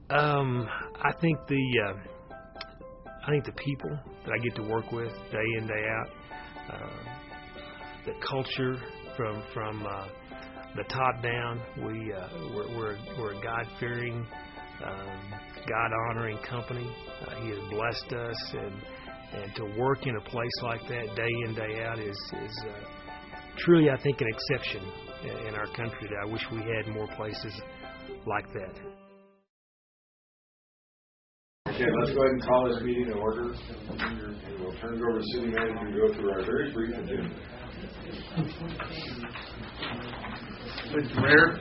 I think the people that I get to work with day in, day out, the culture from the top down. We're a God-fearing, God-honoring company. He has blessed us, and to work in a place like that day in, day out is truly, I think, an exception in our country. I wish we had more places like that. Okay, let's go ahead and call this meeting to order, and we'll turn it over to the city manager to go through our very brief agenda. Thank you, Mayor.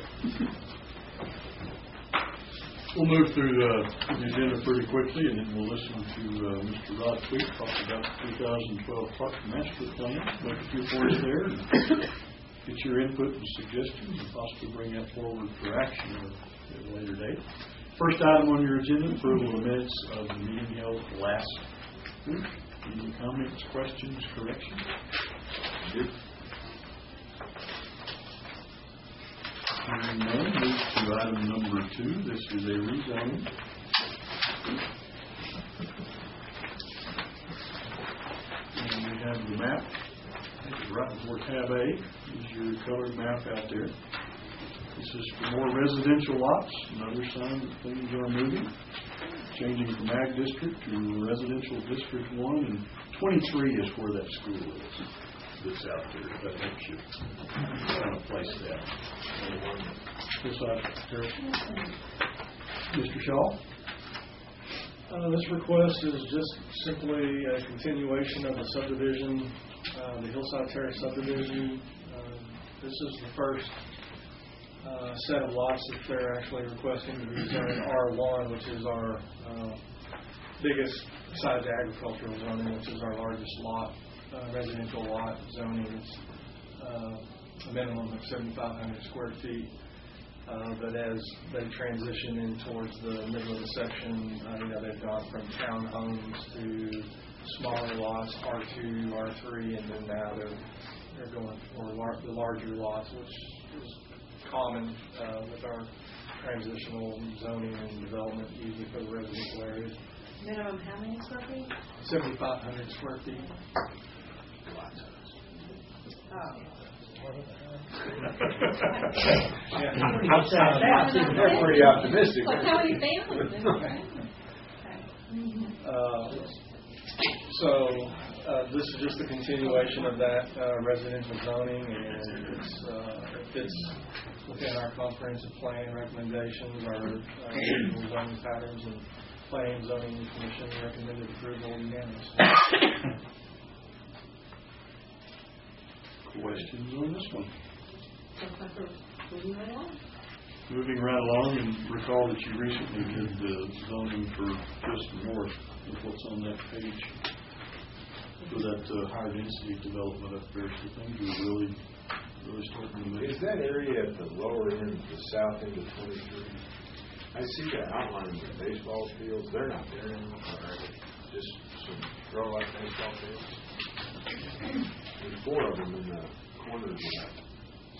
We'll move through the agenda pretty quickly, and then we'll listen to Mr. Rod Tweet talk about the 2012 Park Master Plan, make a few points there, and get your input and suggestions, and possibly bring that forward for action at a later date. First item on your agenda, approval of the minutes of the meeting held last week. Any comments, questions, corrections? Good. Hearing none, move to item number 2. This is a rezoning. And we have the map. I think it's right before tab A. Is your colored map out there. This is for more residential lots. Another sign that things are moving. Changing from Ag District to Residential District 1. And 23 is where that school is. That's out there. That helps you kind of place that. Mr. Shaw? This request is just simply a continuation of the subdivision, the Hillside Terrace subdivision. This is the first set of lots that they're actually requesting to be zoned R1, which is our biggest besides agricultural zoning, which is our largest lot, residential lot zoning. It's a minimum of 7,500 square feet. But as they transition in towards the middle of the section, they've gone from townhomes to smaller lots, R2, R3, and then now they're going for the larger lots, which is common with our transitional zoning and development, usually for the residential areas. Minimum how many square feet? 7,500 square feet. Oh. They're pretty optimistic. Like how many families? So this is just a continuation of that residential zoning, and it fits within our comprehensive plan recommendations, our regional zoning patterns, and Planning and Zoning Commission recommended approval unanimously. Questions on this one? Moving right along, and recall that you recently did the zoning for just north of what's on that page for that higher density development up there. So things are really starting to move. Is that area at the lower end, the south end of 23? I see that outline of the baseball fields. They're not there anymore. Just some throw-out baseball fields. There's 4 of them in the corners of that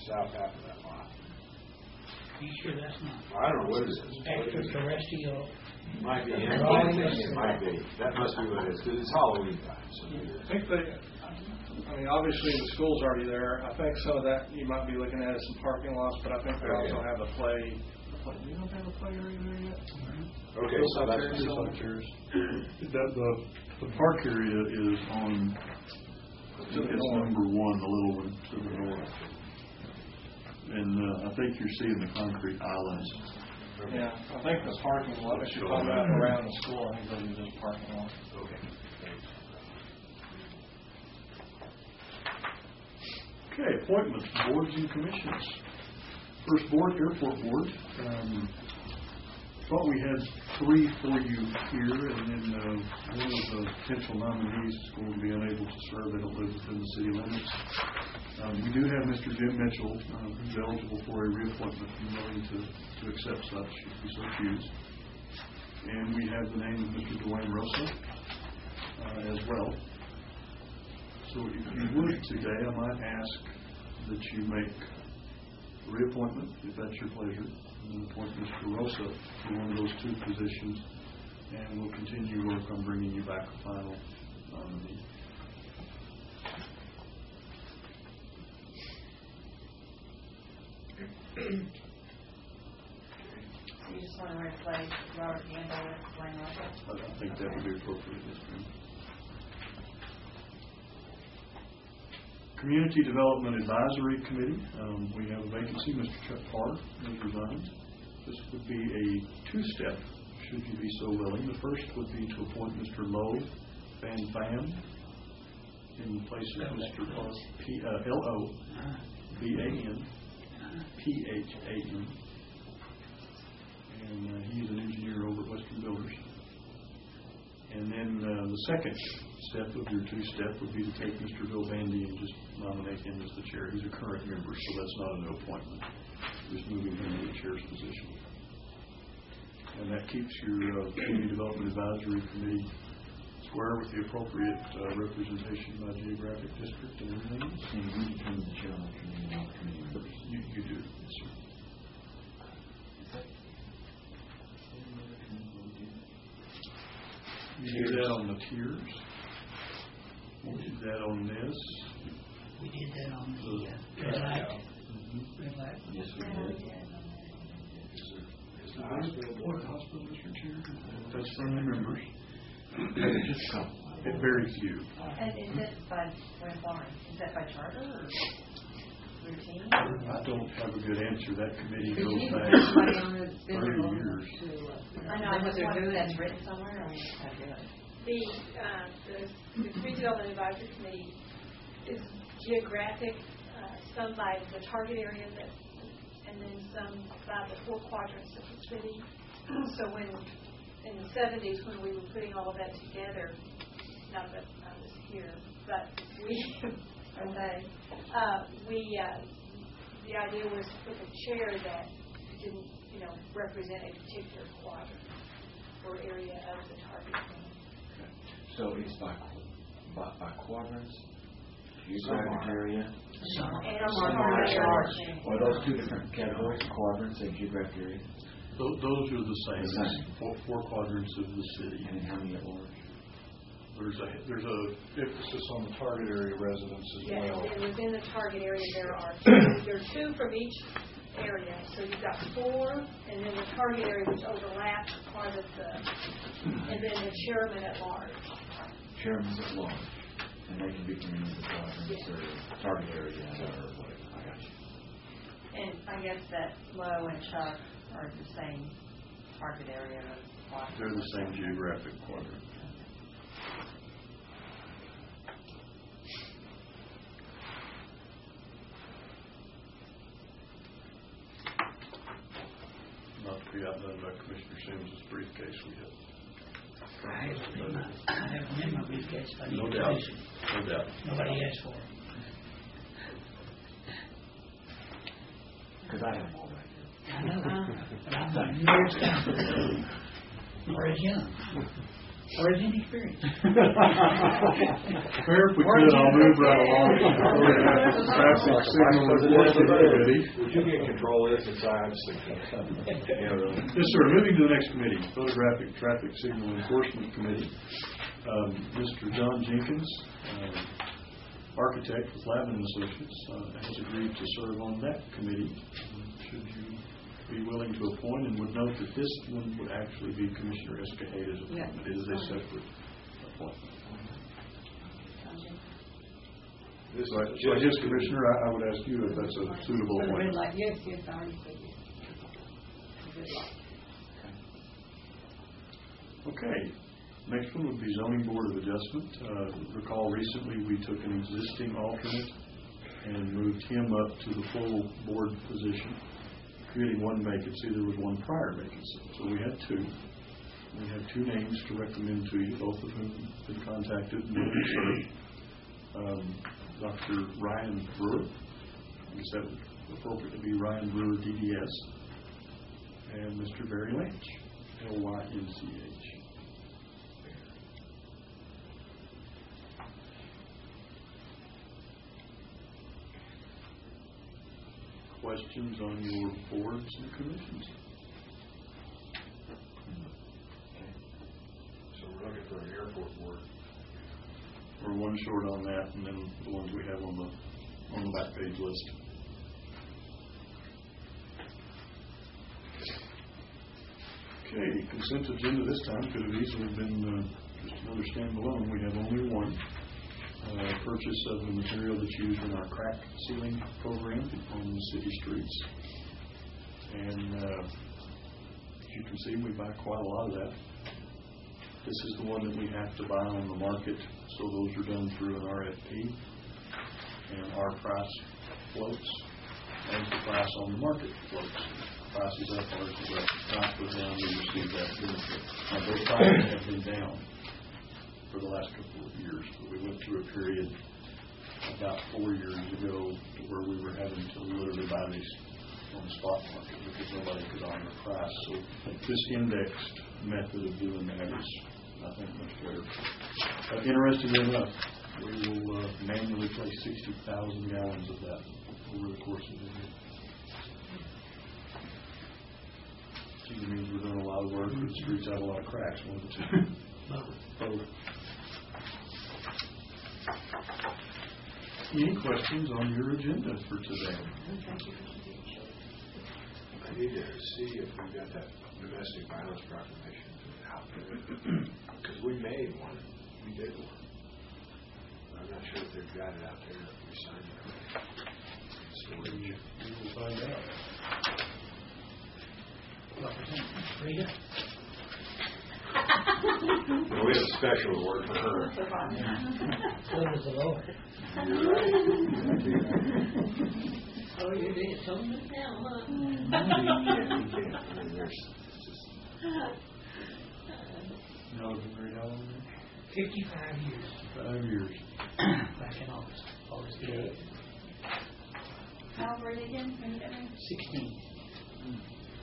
south half of that lot. Are you sure that's not? Well, I don't know what it is. Extraterrestrial. Might be. It might be. That must be what it is, because it's Halloween time. So I think obviously the school's already there. I think some of that you might be looking at as some parking lots, but I think they also have a play. You don't have a play area there yet? Okay, so that's the park area is on. It's number 1, the little one to the north. And I think you're seeing the concrete islands. Yeah, I think the parking lot, if you're talking about around the school, I think those are just parking lots. Okay, appointments, boards and commissions. First board, airport board. Thought we had 3 for you here, and then one of the potential nominees is going to be unable to serve. They don't live within the city limits. We do have Mr. Jim Mitchell, who's eligible for a reappointment and willing to accept such if we so choose. And we have the name of Mr. Dwayne Rosa as well. So if you would today, I might ask that you make reappointment, if that's your pleasure, and then appoint Mr. Rosa for one of those two positions, and we'll continue work on bringing you back a final nominee. You just want to replace Robert Handel with Wayne Russell? I think that would be appropriate, yes, ma'am. Community Development Advisory Committee, we have a vacancy. Mr. Chuck Parr has resigned. This would be a two-step, should you be so willing. The first would be to appoint Mr. Lowe Van Pham in place of Mr. Parr, L-O-V-A-N P-H-A-M. And he's an engineer over at Western Builders. And then the second step of your two-step would be to take Mr. Bill Bandy and just nominate him as the chair. He's a current member, so that's not a new appointment. Just moving him to the chair's position. And that keeps your Community Development Advisory Committee square with the appropriate representation by geographic district and everything else. And you become the chairman of the committee members. You do, yes, sir. You do that on the tiers. You do that on this. We did that on the red light. Red light. Yes, we did. Is the hospital board? Hospital district chair? That's from the members. Just a couple. Very few. And is it by, is that by charter or routine? I don't have a good answer. That committee goes back 30 years. I know, I was wondering if that's written somewhere, or we just have to do it. The Community Development Advisory Committee is geographic, some by the target area, and then some by the 4 quadrants of the city. So when, in the 70s, when we were putting all of that together, not that I was here, but the idea was to put a chair that didn't, represent a particular quadrant or area of the target. Okay. So it's by quadrants, geographic area. Are those two different categories, quadrants and geographic area? Those are the same. The same. Four quadrants of the city. And how many at large? There's a emphasis on the target area residents as Yes, well. and within the target area there are 2 from each area. So you've got 4, and then the target area which overlaps part of and then the chairman at large. Chairman's at large. And they can be from any of the quadrants or target area or whatever. I got you. And I guess that Lowe and Chuck are the same target area. They're the same geographic quadrant. Not to be outdone by Commissioner Sims' briefcase we have. I have them in my briefcase. If I need No to doubt. use them. No doubt. Nobody asked for it. Because I have them all back here. I know. But I'm not near as talented or as young or as inexperienced. Fair if we could, I'll move right along. Traffic signal enforcement committee. Would you get control of this inside? Yes, sir. Moving to the next committee, Photographic Traffic Signal Enforcement Committee. Mr. John Jenkins, architect with Lavin Associates, has agreed to serve on that committee. Should you be willing to appoint, and would note that this one would actually be Commissioner Escajeda's appointment. It is a separate appointment. So yes, Commissioner, I would ask you if that's a suitable appointment. Yes, I already said yes. Okay. Next one would be Zoning Board of Adjustment. Recall recently we took an existing alternate and moved him up to the full board position, creating one vacancy. There was one prior vacancy. So we had 2. We have 2 names to recommend to you, both of whom have been contacted and willing to serve. Dr. Ryan Brewer, I guess that would be appropriate to be Ryan Brewer, DDS, and Mr. Barry Lynch, Lynch. questions on your boards and commissions? So we're looking for an airport board. We're one short on that, and then the ones we have on the back page list. Okay, consent agenda this time could have easily been just another standalone. We have only one. Purchase of the material that's used in our crack sealing program on the city streets. And as you can see, we buy quite a lot of that. This is the one that we have to buy on the market, so those are done through an RFP. And our price floats as the price on the market floats. Price is up, ours is up. Price goes down, we receive that benefit. Now, those prices have been down for the last couple of years, but we went through a period about 4 years ago where we were having to literally buy these on the spot market because nobody could honor the price. So this indexed method of doing that is, I think, much better. Interestingly enough, we will manually place 60,000 gallons of that over the course of the year. It means we're doing a lot of work, but the streets have a lot of cracks. Both. Any questions on your agenda for today? I need to see if we got that domestic violence proclamation out there. Because we made one. We did one. But I'm not sure if they've got it out there if we signed it. Storage. We will find out. Rita? Well, we have a special award for her. So does the Lord. You're right. Oh, you're being told us now, huh? Now we've been married how long? 55 years. 5 years. Back in August. August the 8th. How old were they again? When you got married? 16.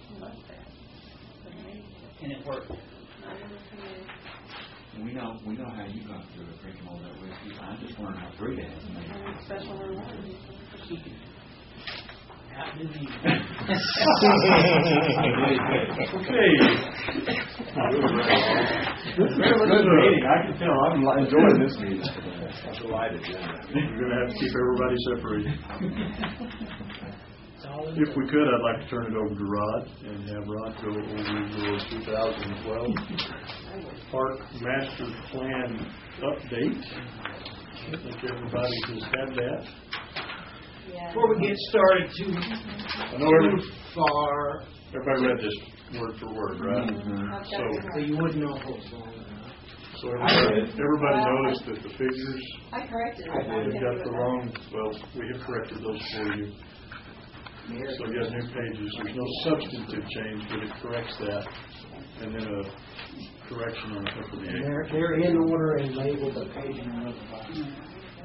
I love that. And it worked. We know how you got through it, drinking all that whiskey. I just wondering how Frida has made it. Special reward. Outdo me. Okay. Good meeting. I can tell. I'm enjoying this meeting. I'm delighted. We're going to have to keep everybody separated. If we could, I'd like to turn it over to Rod and have Rod go over your 2012 Park Master Plan update. I think everybody has had that. Before we get started, I know everybody read this word for word, right? Mm-hmm. So you wouldn't know what was going on. So everybody knows that the figures I corrected it. we got the wrong. Well, we have corrected those for you. So you have new pages. There's no substantive change, but it corrects that, and then a correction on a couple of the acres. They're in order and labeled a page number at the bottom.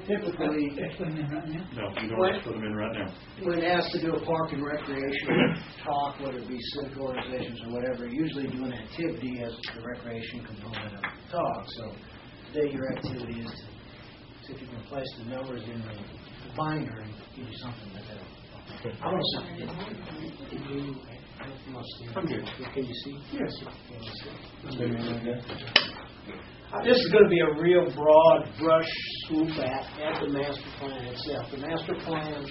Typically, No, you don't have to put them in right now. when asked to do a park and recreation talk, whether it be civic organizations or whatever, usually do an activity as the recreation component of the talk. So today your activity is to see if you can place the numbers in the binder and give you something like that. I want to see. I'm good. Can you see? Yes. Can you see? This is going to be a real broad brush swoop at the master plan itself. The master plan,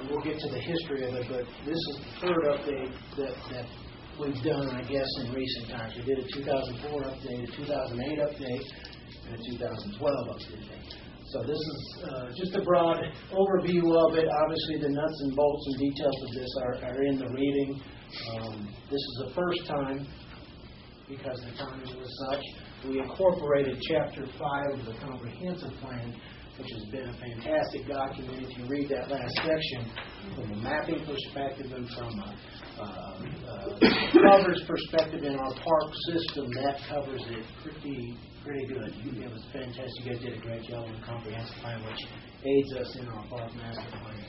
we'll get to the history of it, but this is the third update that we've done, I guess, in recent times. We did a 2004 update, a 2008 update, and a 2012 update. So this is just a broad overview of it. Obviously, the nuts and bolts and details of this are in the reading. This is the first time, because the timing was such, we incorporated Chapter 5 of the Comprehensive Plan, which has been a fantastic document. If you read that last section, from a mapping perspective and from a coverage perspective in our park system, that covers it pretty good. It was fantastic. You guys did a great job on the comprehensive plan, which aids us in our park master plan.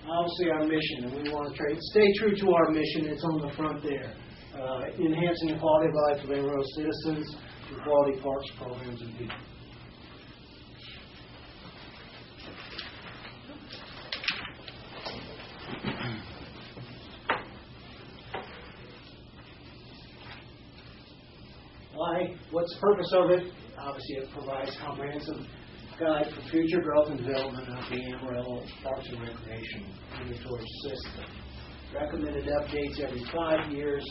Obviously, our mission, and we want to stay true to our mission. It's on the front there. Enhancing the quality of life of Amarillo citizens through quality parks, programs, and people. What's the purpose of it? Obviously, it provides comprehensive guide for future growth and development of the Amarillo Parks and Recreation inventory system. Recommended updates every 5 years,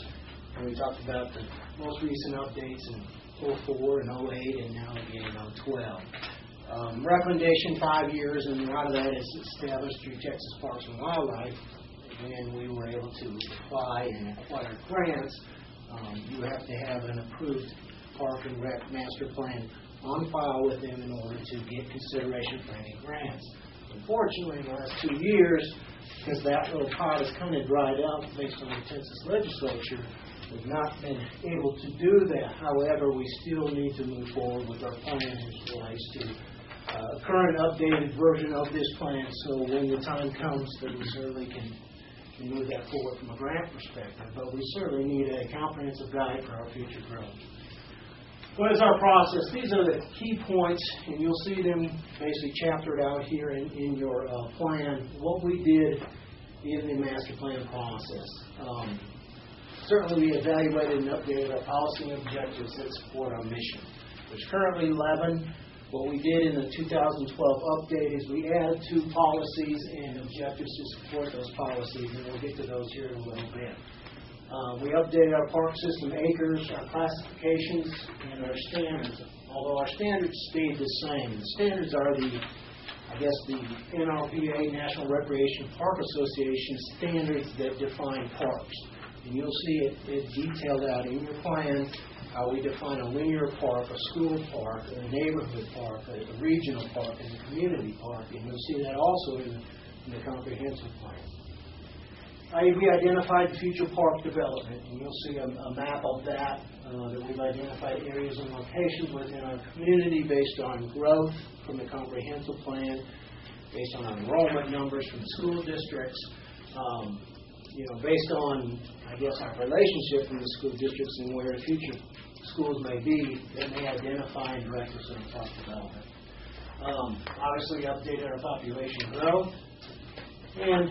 and we talked about the most recent updates in 04 and 08 and now again in 12. Recommendation 5 years, and a lot of that is established through Texas Parks and Wildlife. When we were able to apply and acquire grants, you have to have an approved Park and Rec master plan on file with them in order to get consideration for any grants. Unfortunately, in the last 2 years, because that little pot has kind of dried out based on the Texas legislature, we've not been able to do that. However, we still need to move forward with our plan as relates to a current updated version of this plan, so when the time comes that we certainly can move that forward from a grant perspective. But we certainly need a comprehensive guide for our future growth. What is our process? These are the key points, and you'll see them basically chaptered out here in your plan. What we did in the master plan process. Certainly we evaluated and updated our policy and objectives that support our mission. There's currently 11. What we did in the 2012 update is we added 2 policies and objectives to support those policies, and we'll get to those here in a little bit. We updated our park system acres, our classifications, and our standards, although our standards stayed the same. The standards are the NRPA, National Recreation Park Association standards that define parks. And you'll see it detailed out in your plan how we define a linear park, a school park, a neighborhood park, a regional park, and a community park. And you'll see that also in the comprehensive plan. We identified future park development, and you'll see a map of that we've identified areas and locations within our community based on growth from the comprehensive plan, based on our enrollment numbers from the school districts, based on, our relationship from the school districts and where future schools may be, that may identify and direct us in park development. Obviously, updated our population growth, and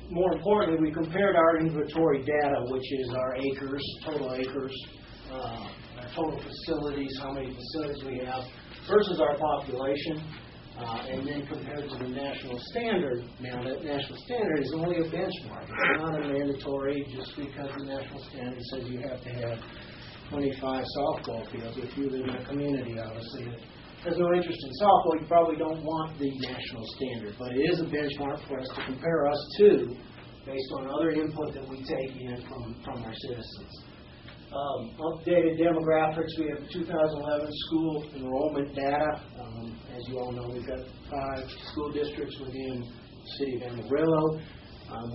more importantly, we compared our inventory data, which is our acres, total acres, our total facilities, how many facilities we have, versus our population, and then compared to the national standard. Now, that national standard is only a benchmark. It's not a mandatory just because the national standard says you have to have 25 softball fields. If you live in a community, obviously, that has no interest in softball, you probably don't want the national standard. But it is a benchmark for us to compare us to based on other input that we take in from our citizens. Updated demographics, we have 2011 school enrollment data. As you all know, we've got 5 school districts within the city of Amarillo.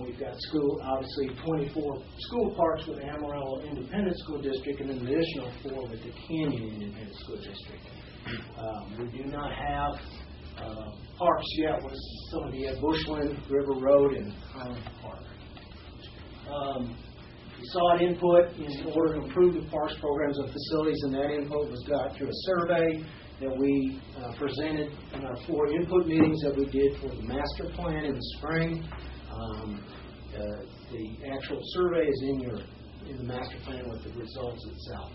We've got 24 school parks with the Amarillo Independent School District, and an additional 4 with the Canyon Independent School District. We do not have parks yet with some of the Bushland, River Road, and Highland Park. We sought input in order to improve the parks programs and facilities, and that input was got through a survey that we presented in our 4 input meetings that we did for the master plan in the spring. The actual survey is in the master plan with the results itself.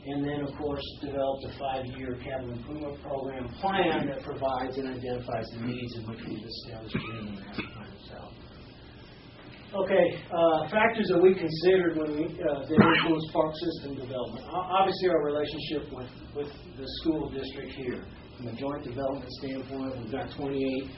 And then, of course, developed a 5-year capital improvement program plan that provides and identifies the needs in which we've established in the master plan itself. Okay, factors that we considered when that influence park system development. Obviously, our relationship with the school district here. From a joint development standpoint, we've got 28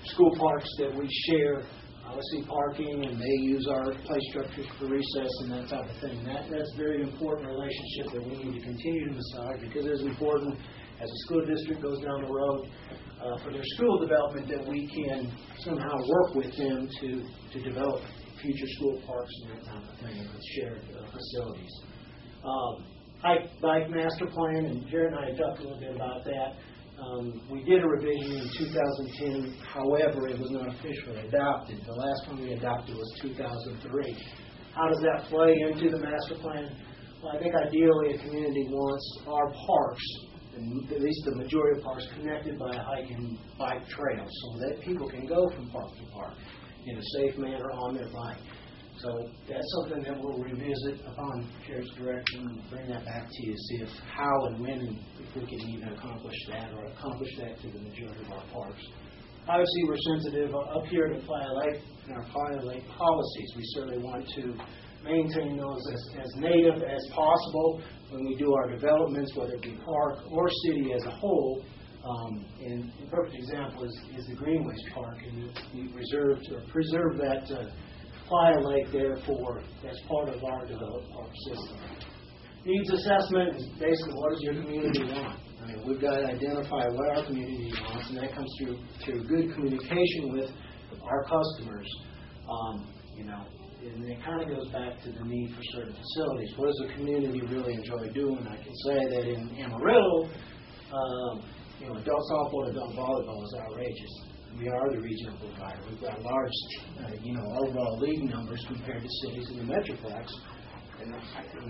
school parks that we share. Obviously, parking, and they use our play structures for recess and that type of thing. That's a very important relationship that we need to continue to massage, because it is important as a school district goes down the road for their school development that we can somehow work with them to develop future school parks and that type of thing with shared facilities. Bike master plan, and Jared and I talked a little bit about that. We did a revision in 2010, however, it was not officially adopted. The last one we adopted was 2003. How does that play into the master plan? Well, I think ideally a community wants our parks, and at least the majority of parks, connected by a hike and bike trail so that people can go from park to park in a safe manner on their bike. So that's something that we'll revisit upon Chair's direction and bring that back to you, see if how and when and if we can even accomplish that or accomplish that to the majority of our parks. Obviously, we're sensitive up here at Playa Lake in our Playa Lake policies. We certainly want to maintain those as native as possible when we do our developments, whether it be park or city as a whole. And a perfect example is the Greenways Park, and we preserve that Playa Lake there as part of our developed park system. Needs assessment is basically what does your community want? I mean, we've got to identify what our community wants, and that comes through good communication with our customers. And it kind of goes back to the need for certain facilities. What does the community really enjoy doing? I can say that in Amarillo, adult softball and adult volleyball is outrageous. We are the regional provider. We've got large, overall league numbers compared to cities in the Metroplex. And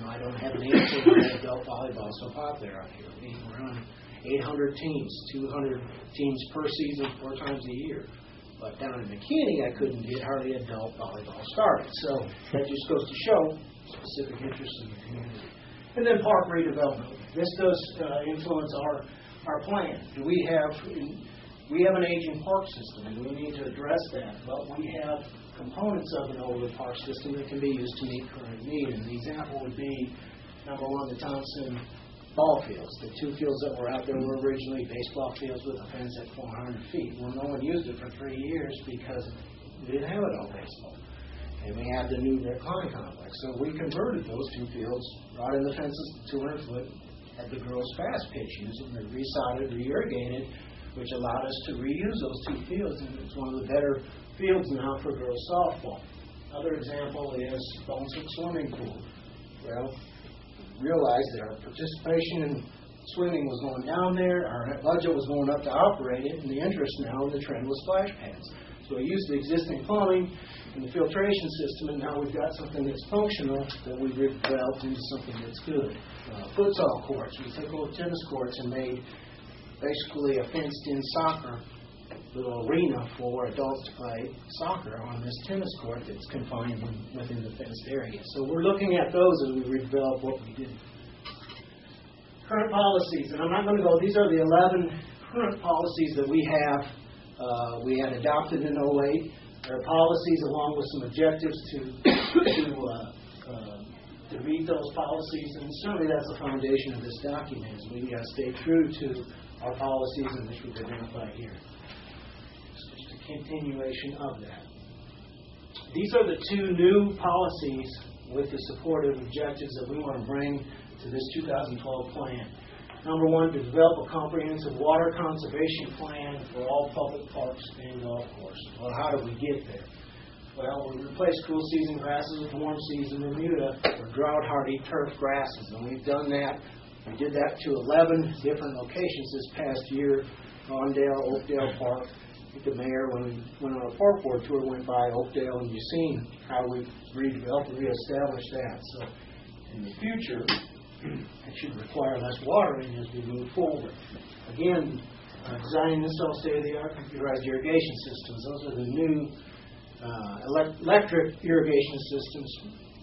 I don't have an answer why adult volleyball is so popular out here. We're on 800 teams, 200 teams per season, 4 times a year. But down in McKinney, I couldn't get hardly adult volleyball started. So that just goes to show specific interest in the community. And then park redevelopment. This does influence our plan. We have an aging park system, and we need to address that. But we have components of an older park system that can be used to meet current need. And the example would be, number one, the Thompson ball fields. The 2 fields that were out there were originally baseball fields with a fence at 400 feet. Well, no one used it for 3 years because we didn't have adult baseball. And we had the new recline complex. So we converted those 2 fields, brought in the fences to 200 foot, had the girls fast pitch using them, resodded, re-irrigated, which allowed us to reuse those 2 fields. And it's one of the better fields now for girls softball. Another example is Bonesville Swimming Pool. Well, realized that our participation in swimming was going down there, our budget was going up to operate it, and the interest now in the trend was splash pads. So we used the existing plumbing and the filtration system, and now we've got something that's functional that we've developed into something that's good. Futsal courts. We took old tennis courts and made basically a fenced-in soccer little arena for adults to play soccer on this tennis court that's confined within the fenced area. So we're looking at those as we redevelop what we did. Current policies, and I'm not going to go, these are the 11 current policies that we have. We had adopted in 08. There are policies along with some objectives to meet those policies, and certainly that's the foundation of this document, is we got to stay true to our policies and which we've identified here. Continuation of that. These are the 2 new policies with the supportive objectives that we want to bring to this 2012 plan. Number 1, to develop a comprehensive water conservation plan for all public parks and golf courses. Well, how do we get there? Well, we replace cool season grasses with warm season Bermuda or drought-hardy turf grasses, and we've done that. We did that to 11 different locations this past year: Rondale, Oakdale Park. The mayor, when we went on a park board tour, went by Oakdale, and you've seen how we've redeveloped and reestablished that. So in the future, it should require less watering as we move forward. Again, designing and install state-of-the-art computerized irrigation systems. Those are the new electric irrigation systems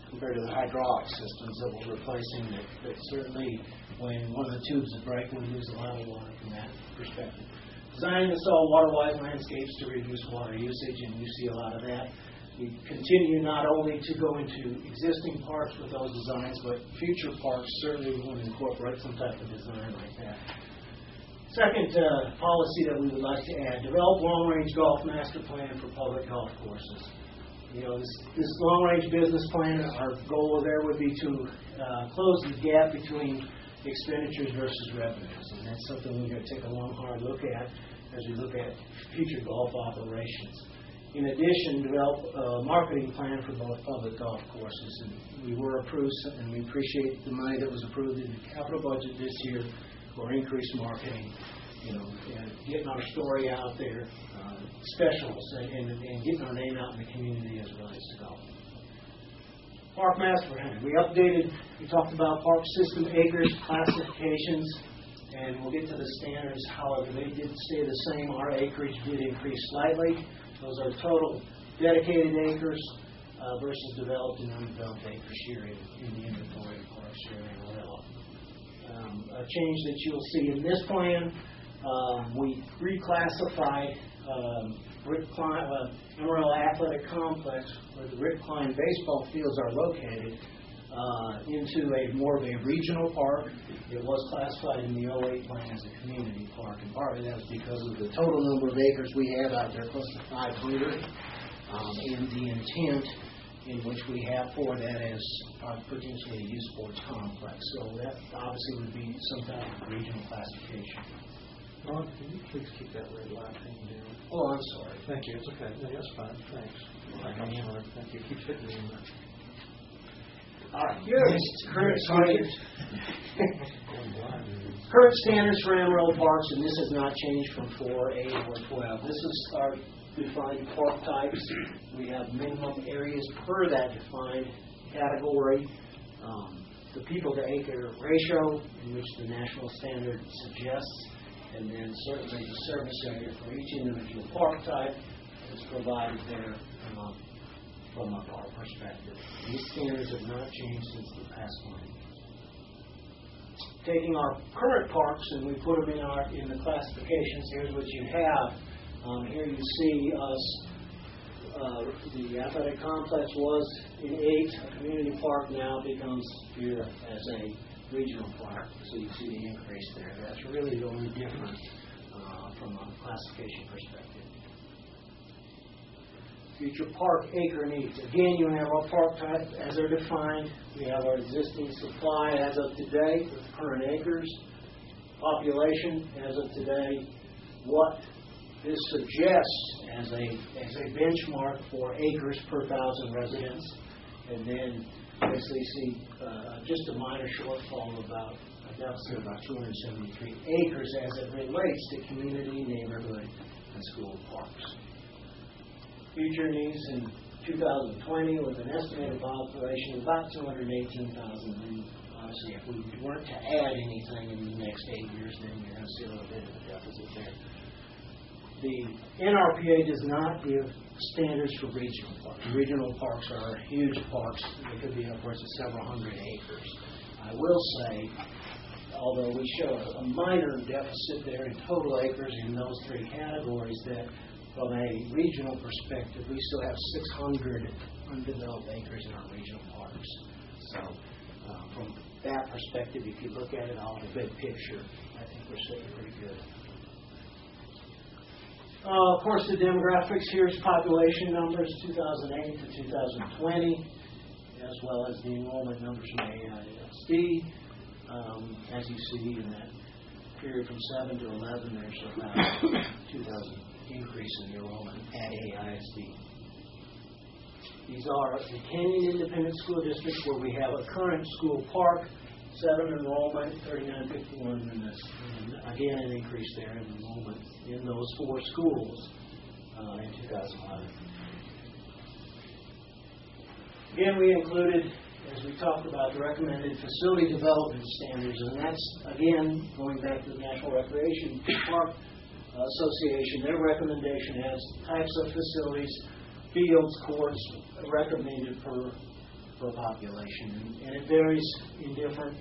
compared to the hydraulic systems that we're replacing. That certainly, when one of the tubes is breaking, we lose a lot of water from that perspective. Design and install water-wise landscapes to reduce water usage, and you see a lot of that. We continue not only to go into existing parks with those designs, but future parks certainly we want to incorporate some type of design like that. Second policy that we would like to add: develop long-range golf master plan for public golf courses. This long-range business plan, our goal there would be to close the gap between expenditures versus revenues, and that's something we're going to take a long, hard look at as we look at future golf operations. In addition, develop a marketing plan for both public golf courses, and we were approved, and we appreciate the money that was approved in the capital budget this year for increased marketing, and getting our story out there, specials, and getting our name out in the community as well as to golf. Park master plan. We talked about park system acres, classifications, and we'll get to the standards. However, they did stay the same. Our acreage did increase slightly. Those are total dedicated acres. versus developed and undeveloped acres here in the inventory of parks here in Amarillo. A change that you'll see in this plan, we reclassified Amarillo Athletic Complex, where the Rick Klein baseball fields are located, into more of a regional park. It was classified in the 08 plan as a community park, and partly that was because of the total number of acres we have out there, close to 500, and the intent in which we have for that as potentially a youth sports complex. So that obviously would be some type of regional classification. Ron, can you please keep that red light thing down? Oh, I'm sorry. Thank you. It's okay. No, that's fine. Thanks. Thank you. Keep fitting me in there. All right. Current standards for Amarillo parks, and this has not changed from 4, 8, or 12. This is our defined park types. We have minimum areas per that defined category. The people to acre ratio, in which the national standard suggests, and then certainly the service area for each individual park type is provided there from a park perspective. These standards have not changed since the past one. Taking our current parks and we put them in the classifications, here's what you have. Here you see us, the athletic complex was in 8, a community park now becomes here as a regional park. So you see the increase there. That's really the only difference from a classification perspective. Future park acre needs. Again, you have our park type as they're defined. We have our existing supply as of today with current acres. Population as of today. What this suggests as a benchmark for acres per 1,000 residents. And then basically see just a minor shortfall of about a deficit of about 273 acres as it relates to community, neighborhood, and school parks. Future needs in 2020 with an estimated population of about 218,000. And honestly, if we weren't to add anything in the next 8 years, then you're going to see a little bit of a deficit there. The NRPA does not give standards for regional parks. Regional parks are huge parks. They could be upwards of several hundred acres. I will say, although we show a minor deficit there in total acres in those 3 categories, that from a regional perspective, we still have 600 undeveloped acres in our regional parks. So from that perspective, if you look at it all in the big picture, I think we're sitting pretty good. Of course, the demographics here is population numbers, 2008 to 2020, as well as the enrollment numbers from AISD. As you see in that period from 7 to 11, there's about 2,000 increase in the enrollment at AISD. These are the Canyon Independent School District, where we have a current school park, 7 enrollment, 3951, and again an increase there in enrollment in those 4 schools in 2011. Again, we included, as we talked about, the recommended facility development standards, and that's, again, going back to the National Recreation Park Association. Their recommendation has types of facilities, fields, courts recommended per population, and it varies in different.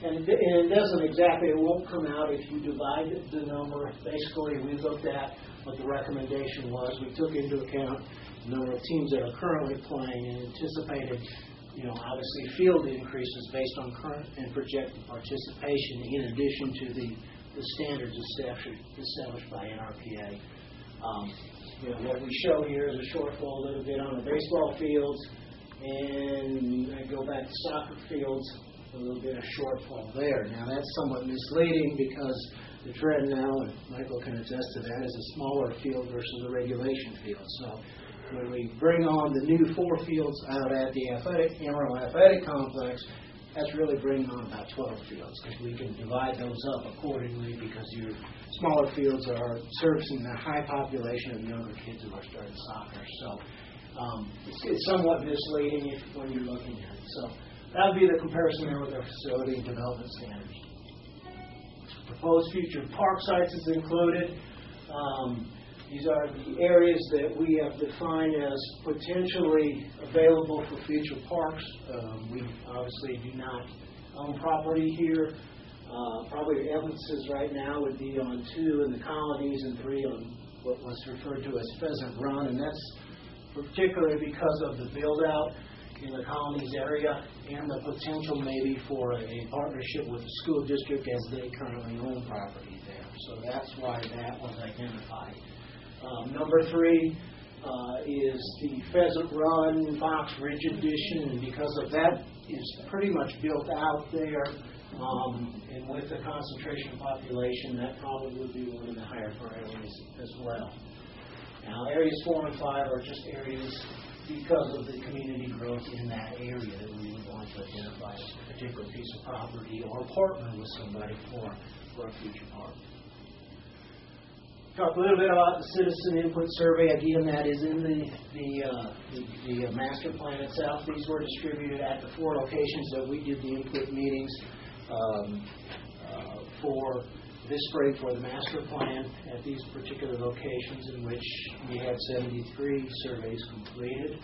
And it doesn't exactly, it won't come out if you divide the number. Basically, we looked at what the recommendation was. We took into account the number of teams that are currently playing and anticipated, obviously field increases based on current and projected participation, in addition to the standards established by NRPA. What we show here is a shortfall a little bit on the baseball fields, and I go back to soccer fields, a little bit of shortfall there. Now that's somewhat misleading because the trend now, and Michael can attest to that, is a smaller field versus a regulation field. So when we bring on the new 4 fields out at the Amarillo Athletic Complex, that's really bringing on about 12 fields, because we can divide those up accordingly, because your smaller fields are servicing the high population of younger kids who are starting soccer. So it's somewhat misleading when you're looking at it. So that would be the comparison there with our facility and development standards. Proposed future park sites is included. These are the areas that we have defined as potentially available for future parks. We obviously do not own property here. Probably the emphasis right now would be on 2 in the colonies and 3 on what was referred to as Pheasant Run, and that's particularly because of the build-out in the colonies area and the potential maybe for a partnership with the school district as they currently own property there. So that's why that was identified. Number 3 is the Pheasant Run Fox Ridge Edition, and because of that is pretty much built out there, and with the concentration of population, that probably would be one of the higher priorities as well. Now, areas 4 and 5 are just areas because of the community growth in that area that we would want to identify as a particular piece of property or partner with somebody for a future park. Talk a little bit about the citizen input survey. Again, that is in the master plan itself. These were distributed at the 4 locations that we did the input meetings for this spring for the master plan at these particular locations, in which we had 73 surveys completed.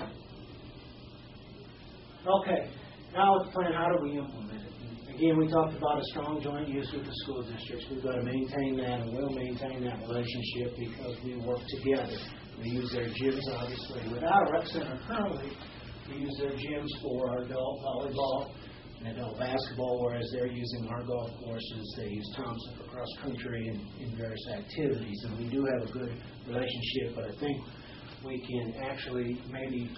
Okay, now with the plan, how do we implement it? Again, we talked about a strong joint use with the school districts. We've got to maintain that, and we'll maintain that relationship because we work together. We use their gyms, obviously. Without a rec center currently, we use their gyms for our adult volleyball and adult basketball, whereas they're using our golf courses. They use Thompson for cross-country and in various activities. And we do have a good relationship, but I think we can actually maybe,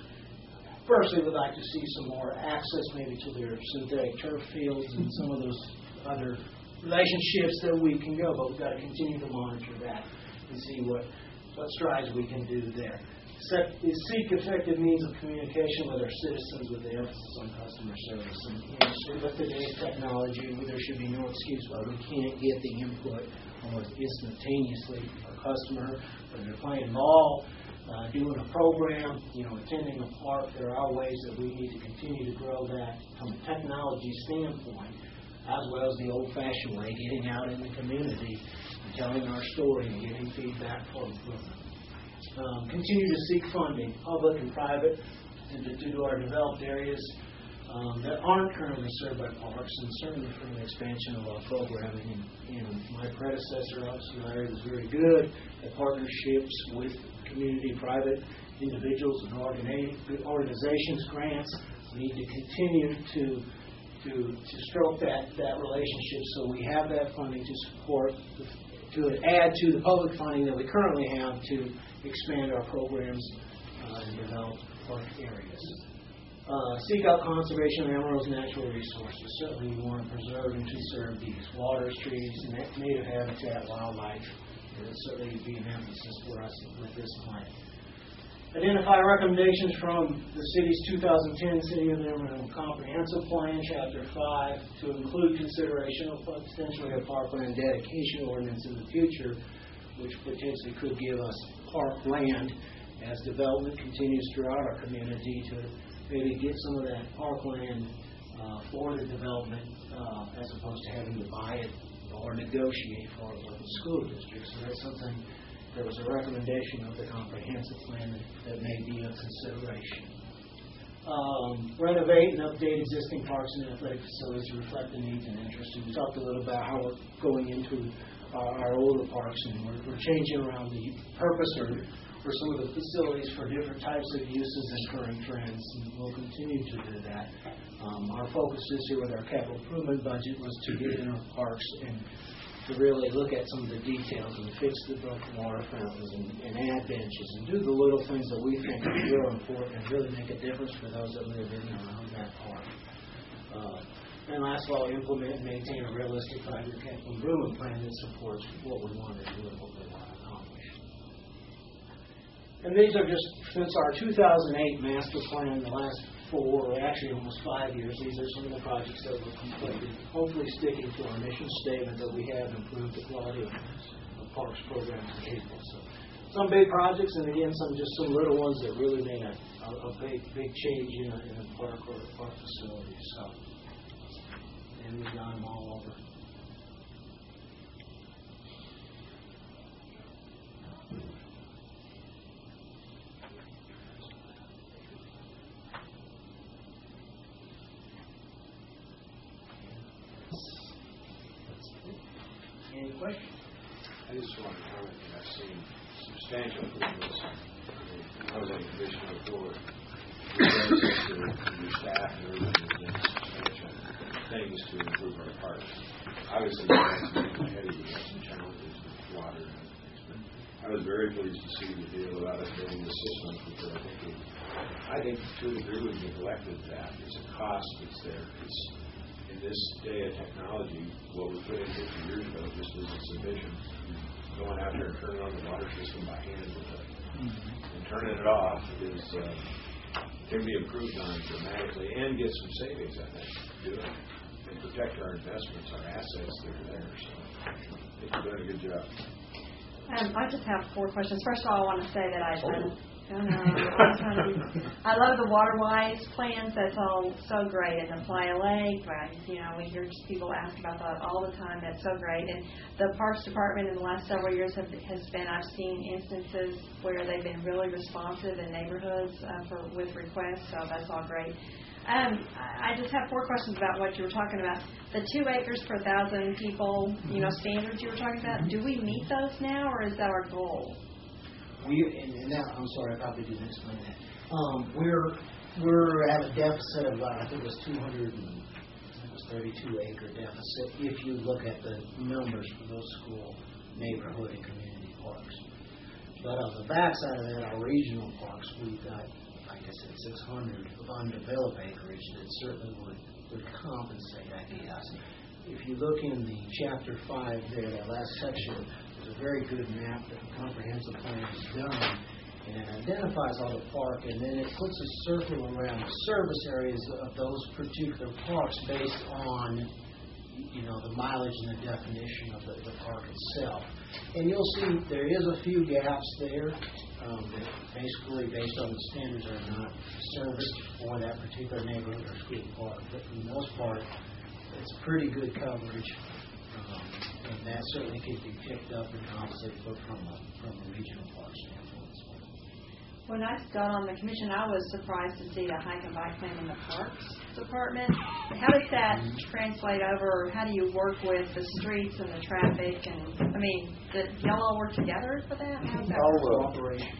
personally would like to see some more access maybe to their synthetic turf fields and some of those other relationships that we can go, but we've got to continue to monitor that and see what strides we can do there. Seek effective means of communication with our citizens with the emphasis on customer service. And with today's technology, there should be no excuse why we can't get the input almost instantaneously for a customer. When they're playing ball, doing a program, attending a park, there are ways that we need to continue to grow that from a technology standpoint, as well as the old-fashioned way, getting out in the community and telling our story and getting feedback for improvement. Continue to seek funding, public and private, and to do our developed areas that aren't currently served by parks, and certainly for the expansion of our programming. And my predecessor, Officer Larry, was very good at partnerships with community, private individuals, and organizations, grants. We need to continue to stroke that relationship so we have that funding to support, to add to the public funding that we currently have to expand our programs and develop park areas. Seek out conservation of Amarillo's natural resources. Certainly we want to preserve and conserve these waters, trees, native habitat, wildlife. It will certainly be an emphasis for us with this plan. Identify recommendations from the city's 2010 City of Amarillo Comprehensive Plan, Chapter 5, to include consideration of potentially a parkland dedication ordinance in the future, which potentially could give us park land as development continues throughout our community to maybe get some of that parkland for the development as opposed to having to buy it or negotiate for it with the school district. So that's something, there was a recommendation of the comprehensive plan that may be a consideration. Renovate and update existing parks and athletic facilities to reflect the needs and interests. And we talked a little about how we're going into our older parks, and we're changing around the purpose for some of the facilities for different types of uses and current trends, and we'll continue to do that. Our focus this year with our capital improvement budget was to get in our parks and to really look at some of the details and fix the broken water fountains and add benches and do the little things that we think are real important and really make a difference for those that live in and around that park. And last of all, implement and maintain a realistic 5-year capital improvement plan that supports what we want to do and what we want to accomplish. And these are just, since our 2008 master plan, the last 4, actually almost 5 years, these are some of the projects that were completed, hopefully sticking to our mission statement that we have improved the quality of parks, programs, and people. So some big projects, and again, some little ones that really made a big change in a park or a park facility. So, and we've got them all over. question. I just want to comment that I've seen substantial improvements. I was on the commission before. Your staff and everything has done substantial things to improve our parks. Obviously, we had some heavy some challenges with water and other things, but I was very pleased to see the deal about updating the systems because I think to a degree we've neglected that. It's a cost that's there. It's in this day of technology, what we put in 50 years ago just isn't sufficient. Going out there and turning on the water system by hand and turning it off is can be improved on dramatically and get some savings, I think, do it and protect our investments, our assets that are there. So I think you're doing a good job. I just have 4 questions. First of all, I want to say that I love the water-wise plans. That's all so great. And the Playa Lake, we hear people ask about that all the time. That's so great. And the Parks Department in the last several years I've seen instances where they've been really responsive in neighborhoods with requests. So that's all great. I just have 4 questions about what you were talking about. The 2 acres per 1,000 people, standards you were talking about. Do we meet those now, or is that our goal? And now, I'm sorry, I probably didn't explain that. We're at a deficit of I think it was 232 acre deficit if you look at the numbers for those school, neighborhood, and community parks. But on the backside of that, our regional parks, we've got, like I said, 600 of undeveloped acreage that certainly would compensate, I guess. If you look in the chapter 5 there, that last section, there's a very good map that the comprehensive plan has done, and it identifies all the park, and then it puts a circle around the service areas of those particular parks based on, the mileage and the definition of the park itself. And you'll see there is a few gaps there that basically, based on the standards, are not serviced for that particular neighborhood or school park. But for the most part, it's pretty good coverage, and that certainly can be picked up and compensated from a regional park standpoint. When I got on the commission, I was surprised to see a hike and bike lane in the Parks Department. How does that translate over? How do you work with the streets and the traffic? And do y'all all work together for that? How's that cooperation?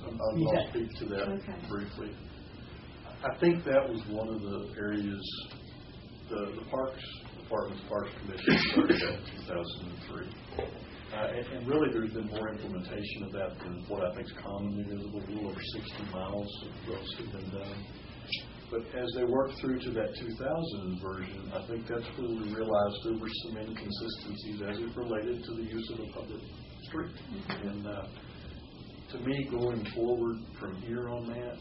I'll speak to that briefly. I think that was one of the areas the Parks Department's Parks Commission started in 2003. And really there's been more implementation of that than what I think is commonly visible. A little over 60 miles of roads have been done. But as they worked through to that 2000 version, I think that's where we realized there were some inconsistencies as it related to the use of a public street. And to me, going forward from here on that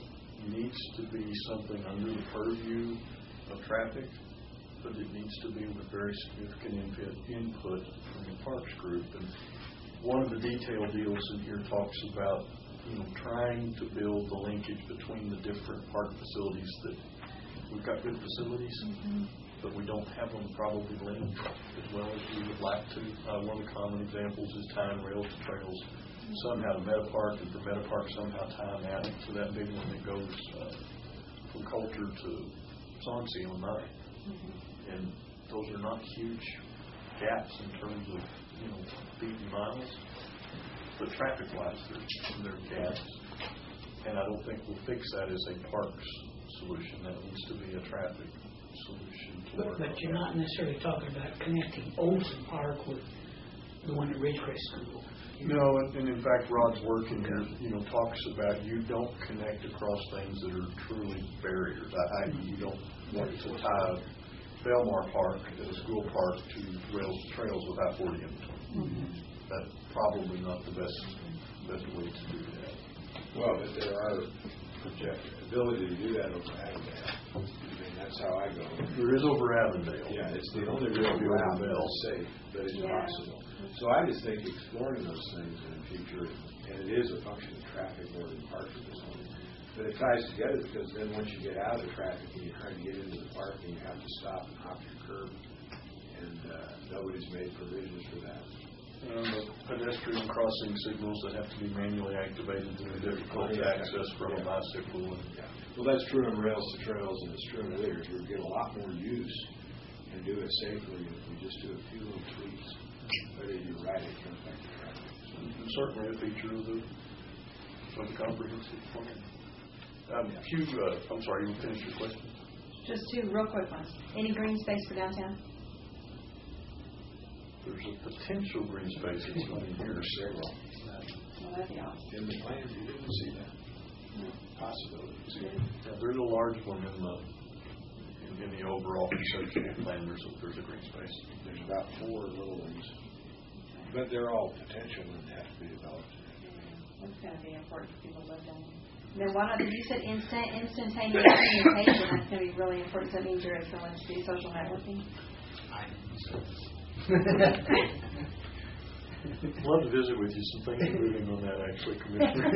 needs to be something under the purview of traffic, but it needs to be with very significant input from the Parks Group. And one of the detailed deals in here talks about, trying to build the linkage between the different park facilities that we've got good facilities, but we don't have them probably linked as well as we would like to. One of the common examples is tying rails to trails somehow to Meta Park, and from Meta Park somehow tying out to that big one that goes from Coulter to Sonsi on 9. And those are not huge gaps in terms of, feet and miles, but traffic-wise, they're gaps. And I don't think we'll fix that as a parks solution. That needs to be a traffic solution. But you're not necessarily talking about connecting Olson Park with the one at Ridgecrest School. No, and in fact, Rod's work in here, talks about you don't connect across things that are truly barriers. You don't want to tie Belmar Park at a school park to rails to trails without 40 in between. That's probably not the best way to do that. Well, but there are ability to do that over Avondale. That's how I go. There is over Avondale. Yeah, it's the only real route that's safe, but it's possible. So I just think exploring those things in the future, and it is a function of traffic more than parks at this point. But it ties together because then once you get out of the traffic and you're trying to get into the park and you have to stop and hop your curb, and nobody's made provisions for that. The pedestrian crossing signals that have to be manually activated and are difficult to access from a bicycle. Well, that's true on rails to trails, and it's true in others. We'll get a lot more use and do it safely if we just do a few little tweaks. But you're right, it comes back to traffic. And certainly a feature of the comprehensive plan. Hugh, I'm sorry, you finished your question? Just two real quick ones. Any green space for downtown? There's a potential green space that's not in here. Several. Well, that'd be awesome. In the plans, you didn't see that. Possibilities. Yeah, there's a large one in the overall conceptual plan. There's a green space. There's about 4 little ones, but they're all potential and have to be developed. That's going to be important for people to live down there. Then why not, you said instantaneous communication, that's going to be really important. So that means you're going to do social networking? I'd love to visit with you. Some things are moving on that, actually, Commissioner.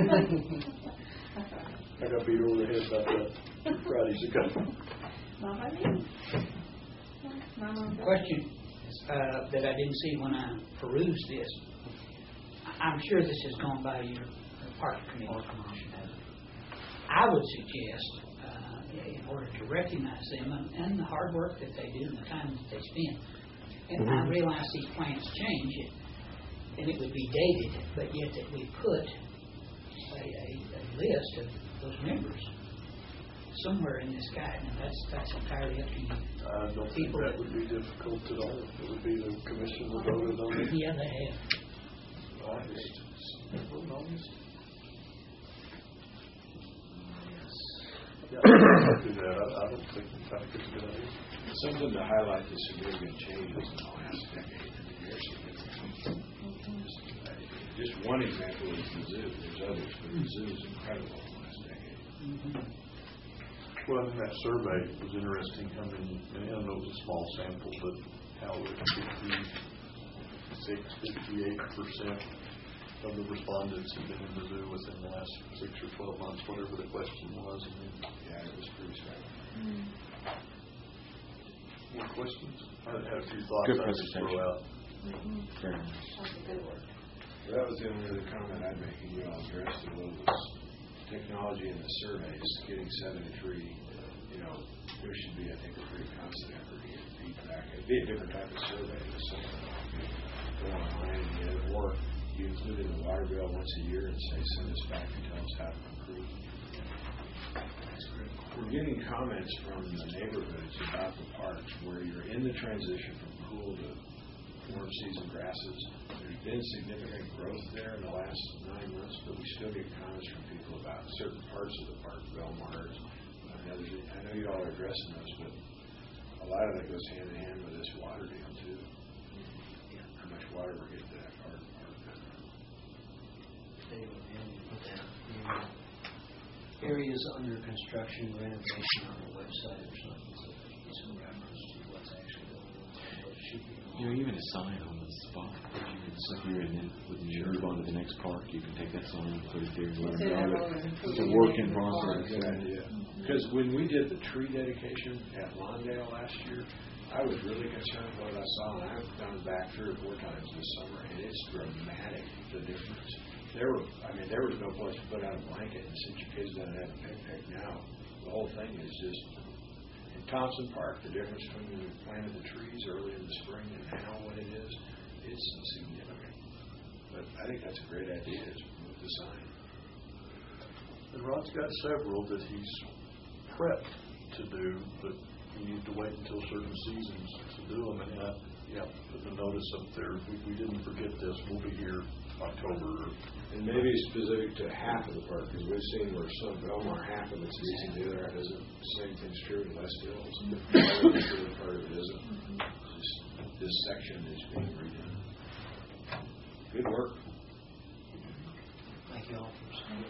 I got beat over the head about that 2 Fridays ago. Not by me. Question that I didn't see when I perused this. I'm sure this has gone by your park committee. I would suggest, in order to recognize them and the hard work that they do and the time that they spend, and I realize these plans change, and it would be dated, but yet that we put a list of those members somewhere in this guide, and that's entirely up to you. I don't think that would be difficult at all. It would be the commission that voted on it. Yeah, they have. August. August. Yeah, I'll do that. I don't think it's a good idea. Something to highlight the significant changes in the last decade. Just one example is the zoo. There's others, but the zoo is incredible in the last decade. Well, in that survey, it was interesting how many, and I know it was a small sample, but how 58% of the respondents have been in the zoo within the last 6 or 12 months, whatever the question was. Yeah, it was pretty staggering. More questions? I had a few thoughts. Good I'd just presentation. throw out. Very nice. Well, that was the only other comment I'd make, and you all addressed it, was technology in the surveys, getting 73. There should be, I think, a pretty constant effort to get feedback. It'd be a different type of survey. Go online and get it, or you include it in the water bill once a year and say, send us back and tell us how to improve. We're getting comments from the neighborhoods about the parks where you're in the transition from cool to warm season grasses. There's been significant growth there in the last 9 months, but we still get comments from people about certain parts of the park, Belmars. I know you all are addressing those, but a lot of that goes hand in hand with this water deal too. How much water we're getting to that park. Areas under construction, renovation on the website or something, so there's some reference to what's actually going on, what should be going on. Even a sign on the spot that you can sit here, and then when you move on to the next park, you can take that sign and put it there. It's a work in process. Good idea. Because when we did the tree dedication at Lawndale last year, I was really concerned with what I saw, and I've gone back 3 or 4 times this summer, and it's dramatic, the difference. There was no place to put out a blanket and sit your kids down and have a picnic. Now, the whole thing is just, in Thompson Park, the difference between when we planted the trees early in the spring and now what it is, it's significant. But I think that's a great idea, is move the sign. And Rod's got several that he's prepped to do, but you need to wait until certain seasons to do them. And put the notice up there. We didn't forget this. We'll be here October. And maybe specific to half of the park, because we've seen where some Belmar half of it's decent, the other half isn't. Same thing's true in West Hills. The other part of it isn't. Just this section is being redone. Good work. Thank you all for saying.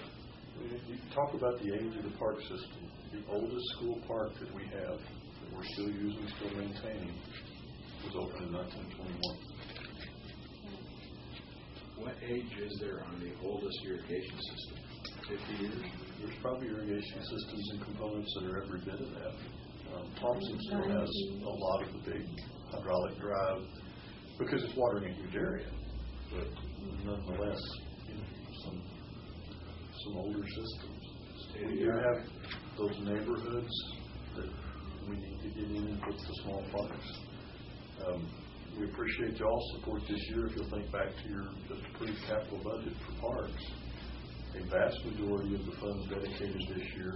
You talk about the age of the park system. The oldest school park that we have, that we're still using, still maintaining, was opened in 1921. What age is there on the oldest irrigation system? 50 years? There's probably irrigation systems and components that are every bit of that. Thompson still has a lot of the big hydraulic drive because it's watering a huge area. But nonetheless, some older systems. You have those neighborhoods that we need to get in with the small parks. We appreciate y'all's support this year. If you'll think back to your just approved capital budget for parks, a vast majority of the funds dedicated this year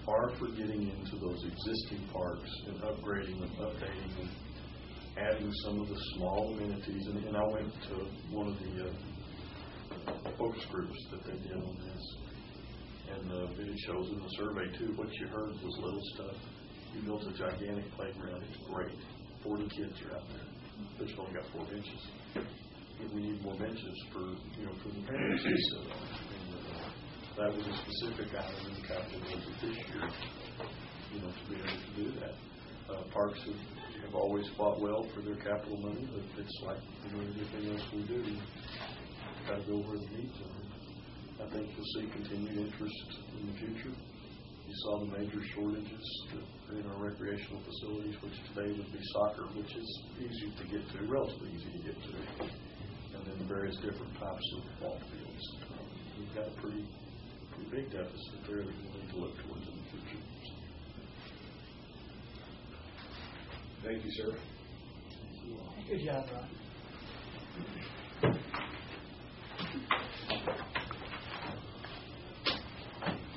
are for getting into those existing parks and upgrading them, updating them, adding some of the small amenities. And I went to one of the focus groups that they did on this, and it shows in the survey too. What you heard was little stuff. You built a gigantic playground. It's great. 40 kids are out there, but you've only got 4 benches. We need more benches for the parents to sit on. That was a specific item in the capital budget this year, to be able to do that. Parks have always fought well for their capital money, but it's like everything else we do. You've got to go where the needs are. I think you'll see continued interest in the future. You saw the major shortages in our recreational facilities, which today would be soccer, which is easy to get to, relatively easy to get to, and then the various different types of ball fields. We've got a pretty big deficit there that we'll need to look towards in the future. Thank you, sir. Good job, Ron.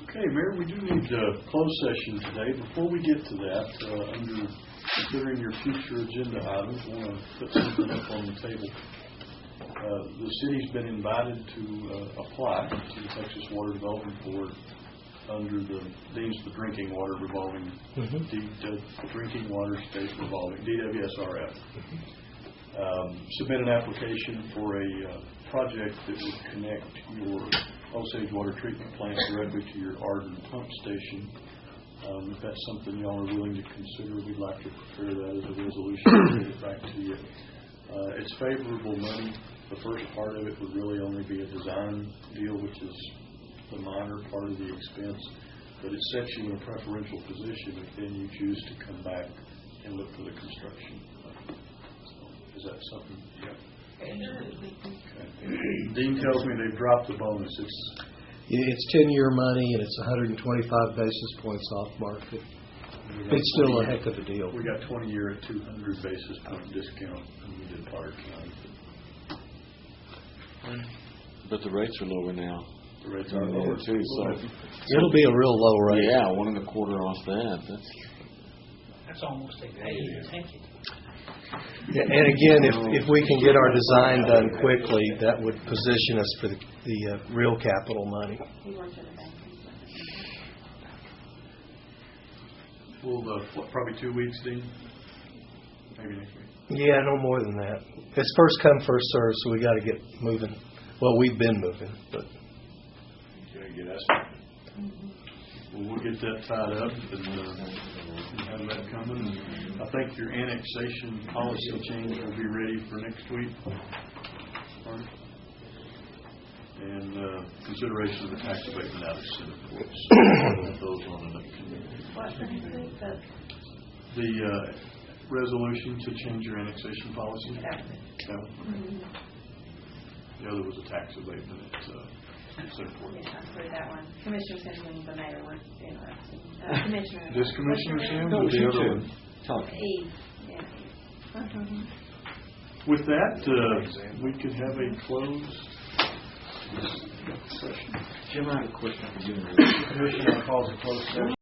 Okay, Mayor, we do need a closed session today. Before we get to that, under considering your future agenda items, I want to put something up on the table. The city's been invited to apply to the Texas Water Development Board under the deems the drinking water revolving, the drinking water state revolving, DWSRF. Submit an application for a project that would connect your Osage water treatment plant directly to your Arden pump station. If that's something y'all are willing to consider, we'd like to prepare that as a resolution and get it back to you. It's favorable money. The first part of it would really only be a design deal, which is the minor part of the expense, but it sets you in a preferential position if then you choose to come back and look for the construction. Is that something? Yeah. Okay. Dean tells me they've dropped the bonus. It's 10-year money, and it's 125 basis points off market. It's still a heck of a deal. We got 20-year at 200 basis point discount, and we did Potter County. But the rates are lower now. The rates are lower too, so it'll be a real low rate. Yeah, 1.25 off that. That's almost a pay. Thank you. Yeah, and again, if we can get our design done quickly, that would position us for the real capital money. Well, probably 2 weeks, Dean? Maybe next week. Yeah, no more than that. It's first come, first served, so we got to get moving. Well, we've been moving, but Get us. Well, we'll get that tied up and have that coming. I think your annexation policy change will be ready for next week. And consideration of the tax abatement out of Senate reports. Those on it. The resolution to change your annexation policy. The other was a tax abatement at Senate report. Yeah, that one. Commissioner Sam and the mayor were interested. Commissioner. This Commissioner Sam? No, the other one? Eve. Yeah. With that, we could have a closed session. Jim, I have a question for you. Commissioner calls a closed session.